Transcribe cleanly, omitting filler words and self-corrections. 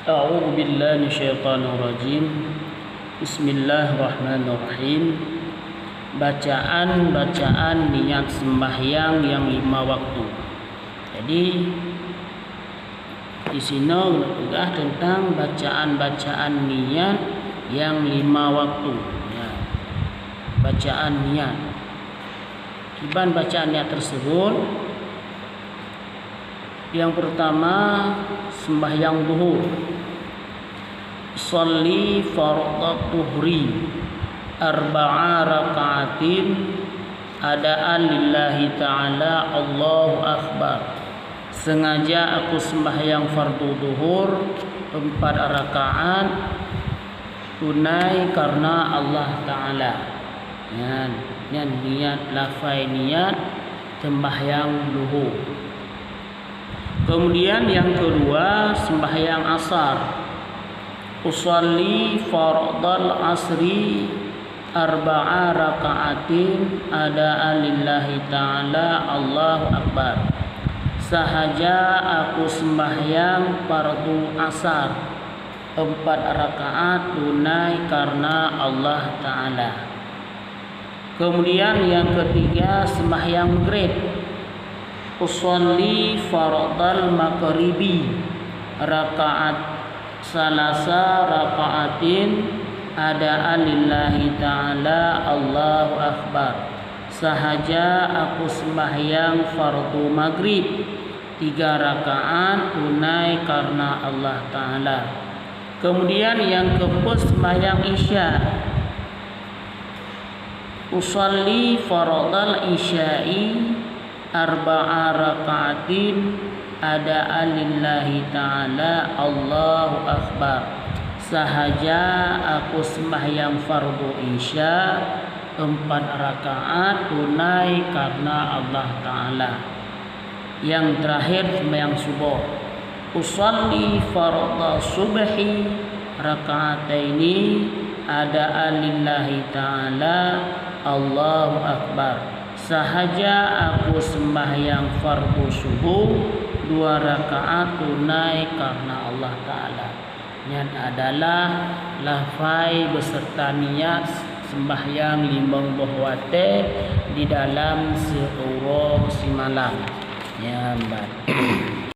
A'udzu billahi minasyaitonir rajim. Bismillahirrahmanirrahim. Bacaan niat sembahyang yang 5 waktu. Jadi di sini juga tentang bacaan niat yang 5 waktu. Ya. Bacaan niat. Kiban bacaan niat tersebut. Yang pertama sembahyang zuhur. Sholli fardhu dhuhri arba'a raka'atin adaan lillahi ta'ala Allahu akbar. Sengaja aku sembahyang fardu zuhur 4 rakaat tunai karena Allah Ta'ala. Niat lafai niat sembahyang zuhur. Kemudian yang kedua sembahyang asar. Usolli fardal asri arba'a raka'atin adaan lillahi ta'ala Allahu akbar. Sahaja aku sembahyang fardu asar 4 rakaat tunai karena Allah Ta'ala. Kemudian yang ketiga sembahyang maghrib. Usolli fardal maghribi rakaat salasa rakaatin adaan lillahi ta'ala Allahu akbar. Sahaja aku sembahyang fardu maghrib 3 rakaat tunai karena Allah Ta'ala. Kemudian yang keempat sembahyang isya. Usolli fardal isya'i arba'a rakaatin adaan lillahi ta'ala Allahu akbar. Sahaja aku sembahyang fardu isya 4 rakaat tunai karena Allah Ta'ala. Yang terakhir sembahyang subuh. Usolli fardhu subhi raka'ataini adaan lillahi ta'ala Allahu akbar. Sahaja aku sembahyang fardu subuh 2 rakaat tunai karena Allah Ta'ala. Niat adalah lafai beserta niat sembahyang 5 waktu di dalam seurang si malam. Ya, Mbak.